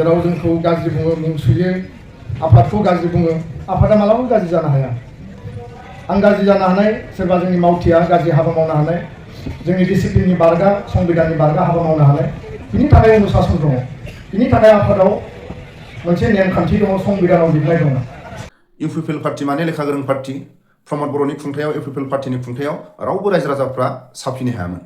जेराव जोंखौ गाज्रि बुङो मुं सुयो आफादखौ गाज्रि बुङो आफादा मालाबाबो गाज्रि जानो हाया आं गाज्रि जानो हानाय सोरबा जोंनि मावथिया गाज्रि हाबा मावनो हानाय जोंनि डिसिप्लिननि बारगा संबिधाननि बारगा हाबा मावनो हानाय बिनि थाखाय अनुशासन दङ बिनि थाखाय आफादाव मोनसे नेमखान्थि दङ संबिधानाव लिरनाय दङ UPPL पार्टी माने लेखा गोरों पार्टी प्रमद बर'नि खुंथायाव UPPL पार्टीनि खुंथायाव रावबो रायजो राजाफ्रा साफिनो हायामोन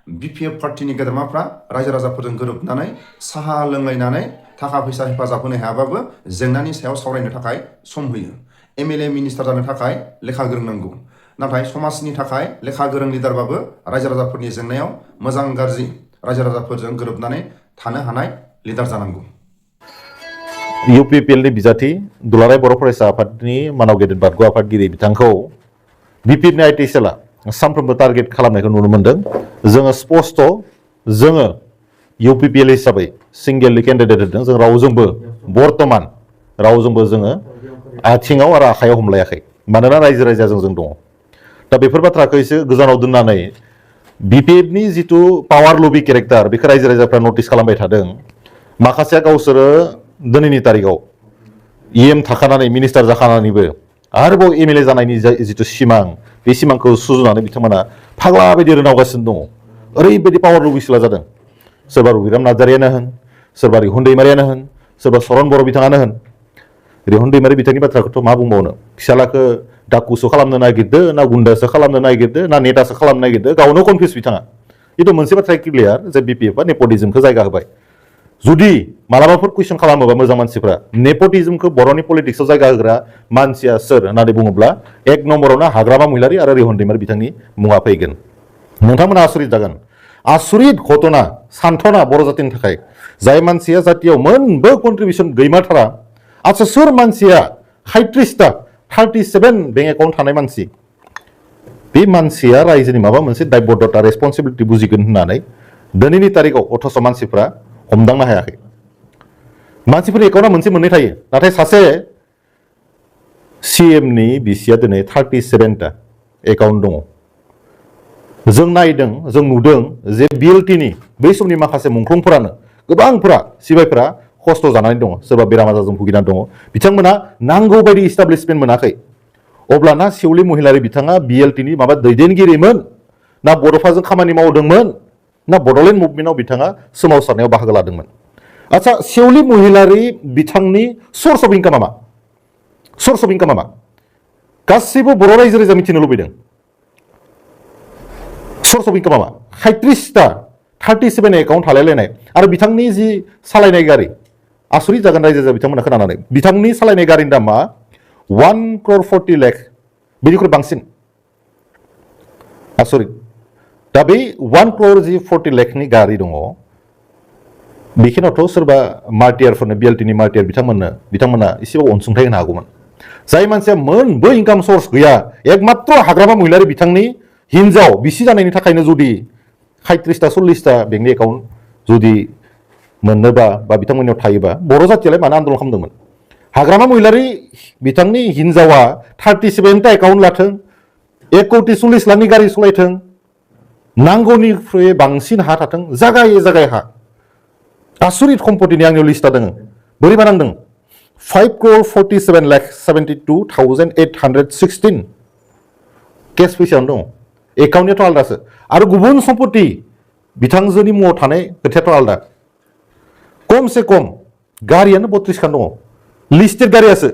BPF पार्टीनि गेदेरमाफ्रा रायजो राजाफोरजों गोरोबनानै साहा लोंलायनानै थाखा फैसा हेफाजाब होनो हायाबाबो जेंनानि सायाव सावरायनो थाखाय सम होयो MLA मिनिस्टार जानो थाखाय लेखा गोरों नांगौ नाथाय समाजनि थाखाय लेखा गोरों लिडारबाबो रायजो राजाफोरनि जेंनायाव मोजां गाज्रि रायजो राजाफोरजों गोरोबनानै थानो हानाय लिडार जानांगौ UPPL नि बिजाथि दुलाराय बर' फरायसा आफादनि मानाव गेदेर बारग' आफादगिरि बिथांखौ BPF नि IT सेलआ सानफ्रोमबो टारगेट खालामनायखौ नुनो मोनदों जोङो स्पष्ट जोङो UPPL हिसाबै सिंगेलि केन्डिडेट होदों जों रावजोंबो बर्तमान रावजोंबो जोङो आथिङाव आरो आखायाव हमलायाखै मानोना रायजो राजाजों जों दङ दा बेफोर बाथ्राखौ एसे गोजानाव दोननानै BPF नि जिथु पावार लबि केरेक्टार बेखौ रायजो राजाफ्रा नटिस खालामबाय थादों माखासेया गावसोरो दिनैनि तारिखाव EM थाखानानै मिनिस्टार जाखानानैबो आरोबाव MLA जानायनि जिथु सिमां बे सिमांखौ सुजुनानै बिथांमोना फाग्ला बायदि रोनावगासिनो दङ ओरैबायदि पावार लबिसला जादों सोरबा रबिराम नार्जारियानो होन सोरबा रिहुन दैमारियानो होन सोरबा सरन बर' बिथाङानो होन रिहुन दैमारि बिथांनि बाथ्राखौथ' मा बुंबावनो फिसालाखौ डाकुसो खालामनो नागिरदो ना गुन्दासो खालामनो नागिरदो ना नेतासो खालामनो नागिरदो गावनो कनफिउस बिथाङा खिन्थु मोनसे बाथ्राया क्लियार जे BPF आ नेपटिज्मखौ जायगा होबाय जुदि मालाबाफोर कुइसन खालामोबा मोजां मानसिफ्रा नेपटिज्मखौ बर'नि पलिटिक्सआव जायगा होग्रा मानसिया सोर होननानै बुङोब्ला एक नम्बरावनो हाग्रामा महिलारि आरो रिहुन दैमारि बिथांनि मुङा फैगोन नोंथांमोना आसरित जागोन आसरित घटना सान्थना बर' जातिनि थाखाय जाय मानसिया जातियाव मोनबो कन्ट्रिबिउसन गैमाथारा आच्छा सोर मानसिया 37 बेंक एकाउन्ट थानाय मानसि बे मानसिया रायजोनि माबा मोनसे दायबद्धता रेसपन्सिबिलिटि बुजिगोन होननानै दिनैनि तारिखाव अथस मानसिफ्रा हमदांनो हायाखै मानसिफोरनि एकाउन्टआ मोनसे मोननै थायो नाथाय सासे CM नि बिसिया दिनै 37टा एकाउन्ट दङ जों नायदों जों नुदों जे BLT नि बै समनि माखासे मुंख्लंफोरानो गोबांफोरा सिबायफोरा खस्थ' जानानै दङ सोरबा बेराम आजारजों भुगिनानै दङ बिथांमोना नांगौ बायदि इस्टाब्लिशमेन्ट मोनाखै अब्लाना सेवलि महिलारि बिथाङा BLT नि माबा दैदेनगिरिमोन ना बड'फाजों खामानि मावदोंमोन ना बड'लेण्ड मुभमेन्टआव बिथाङा सोमावसारनायाव बाहागो लादोंमोन आच्छा सेवलि महिलारि बिथांनि सर्स अफ इनकामा मा सर्स अफ इनकामा मा गासैबो बर' रायजो राजा मिथिनो लुबैदों सर्स अफ इनकामा मा 37 एकाउन्ट थालायलायनाय आरो बिथांनि जि सालायनाय गारि आसरित जागोन रायजो राजा बिथांमोना खोनानानै बिथांनि सालायनाय गारिनि दामा 1,40,00,000 बिनिख्रुइ बांसिन आसरित दा बै 1,40,00,000 नि गारि दङ बेखिनियावथ' सोरबा मार्टियारफोरनो BLT नि मार्टियार बिथांमोना एसेबाबो अनसुंथाइ होनो हागौमोन जाय मानसिया मोनबो इनकाम सर्स गैया एकमात्र हाग्रामा महिलारि बिथांनि हिनजाव बिसि जानायनि थाखायनो जुदि 40टा बेंकनि एकाउन्ट जुदि मोननोबा बा बिथांमोननियाव थायोबा बर' जातियालाय मानो आन्दोलन खालामदोंमोन हाग्रामा महिलारि बिथांनि हिनजावा 37टा एकाउन्ट लाथों 1,40,00,000 गारि सालायथों नांगौनिख्रुइ बांसिन हा थाथों जागाय हा आसरित सम्पतिनि आंनियाव लिस्टआ दङ बोरैबा नांदों 5,47,72,816 केस फैसायावनो दङ एकाउन्टनियाथ' आलदासो आरो गुबुन सम्पति बिथांजोनि मुङाव थानाय खोथायाथ' आलदा खमसे खम गारियानो 32 खान दङ लिस्टेड गारियासो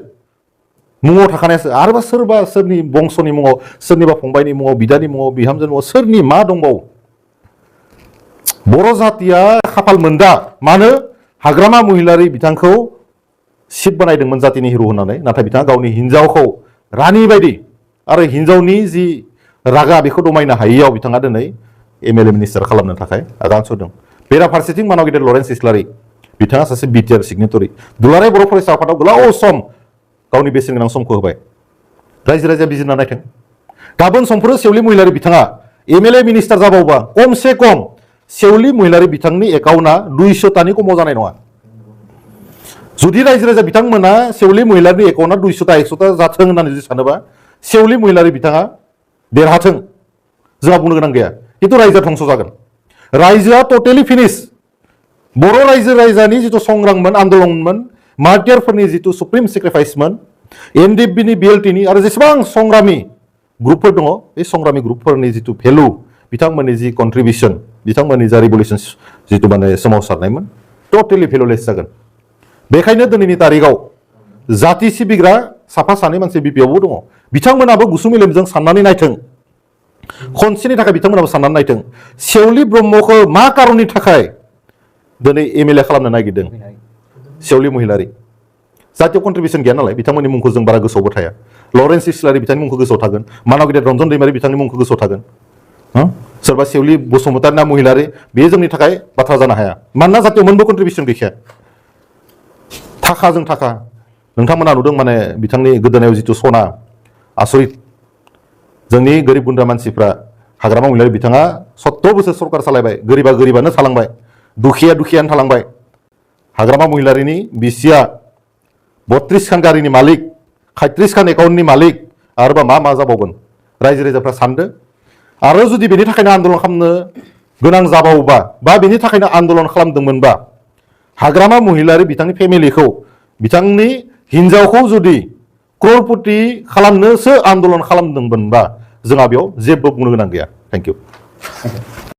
मुङाव थाखानायासो आरोबा सोरबा सोरनि बंसनि मुङाव सोरनिबा फंबायनि मुङाव बिदानि मुङाव बिहामजोनि मुङाव सोरनि मा दंबावो बर' जातिया खाफाल मोनदा मानो हाग्रामा महिलारि बिथांखौ सिट बानायदोंमोन जातिनि हिर' होननानै नाथाय बिथाङा गावनि हिनजावखौ रानि बायदि आरो हिनजावनि जि रागा बेखौ दमायनो हायैयाव बिथाङा दिनै MLA मिनिस्टार खालामनो थाखाय आगान सुरदों बेराफारसेथिं मानाव गेदेर लरेन्स इस्लारि बिथाङा सासे BTR सिगनेटरि दुलाराय बर' फरायसा आफादाव गोलाव सम गावनि बेसेन गोनां समखौ होबाय रायजो राजाया बिजिरना नायथों गाबोन समफोर सेवलि महिलारि बिथाङा MLA मिनिस्टार जाबावबा खमसे खम सेवलि महिलारि बिथांनि एकाउन्टआ 200टानि खमाव जानाय नङा जुदि रायजो राजा बिथांमोना सेवलि महिलारिनि एकाउन्टआ 200टा 100टा जाथों होननानै जुदि सानोबा सेवलि महिलारि बिथाङा देरहाथों जोंहा बुंनो गोनां गैया खिन्थु रायजोआ धंस जागोन रायजोआ टटेलि फिनिश बर' रायजो राजानि जिथु संग्राममोन आन्दलनमोन मार्टियारफोरनि जिथु सुप्रिम सेक्रिफाइसमोन एनडिएफबिनि बिएलटिनि आरो जेसेबां संग्रामि ग्रुपफोर दङ बे संग्रामि ग्रुपफोरनि जिथु भेलु बिथांमोननि जि कन्ट्रिबिउसन बिथांमोननि जा रिभलिउसन जिथु माने सोमावसारनायमोन टटेलि भेलुलेस जागोन बेखायनो दिनैनि तारिखआव जाति सिबिग्रा साफा सानै मानसि बिपिएफआवबो दङ बिथांमोनाबो गुसु मेलेमजों साननानै नायथों खनसेनि थाखाय बिथांमोनाबो साननानै नायथों सेवलि ब्रह्मखौ मा कारननि थाखाय दिनै एमएलए खालामनो नागिरदों सेवलि महिलारि जातियाव कन्ट्रिबिउसन गैया नालाय बिथांमोननि मुंखौ जों बारा गोसोआवबो थाया लरेन्स इस्लारि बिथांनि मुंखौ गोसोआव थागोन मानव गेदेर रन्जन दैमारि बिथांनि मुंखौ गोसोआव थागोन सोरबा सेवलि बसुमतारी ना महिलारि बेयो जोंनि थाखाय बाथ्रा जानो हाया मानोना जातियाव मोनबो कन्ट्रिबिउसन गैखाया थाखाजों थाखा नोंथांमोना नुदों माने बिथांनि गोदोनायाव जिथु सना आसरित जोंनि गोरिब गुन्द्रा मानसिफ्रा हाग्रामा महिलारि बिथाङा 17 बोसोर सरकार सालायबाय गोरिबा गोरिबानो थालांबाय दुखिया दुखियानो थालांबाय हाग्रामा महिलारिनि बिसिया 32 खान गारिनि मालिक 33 खान एकाउन्टनि मालिक आरोबा मा मा जाबावगोन रायजो राजाफ्रा सानदो आरो जुदि बेनि थाखायनो आन्दलन खालामनो गोनां जाबावोबा बा बेनि थाखायनो आन्दलन खालामदोंमोनबा हाग्रामा महिलारि बिथांनि फेमिलिखौ बिथांनि हिनजावखौ जुदि क्ररपति खालामनोसो आन्दलन खालामदोंमोनबा जोंहा बेयाव जेबो बुंनो गोनां गैया थेंक इउ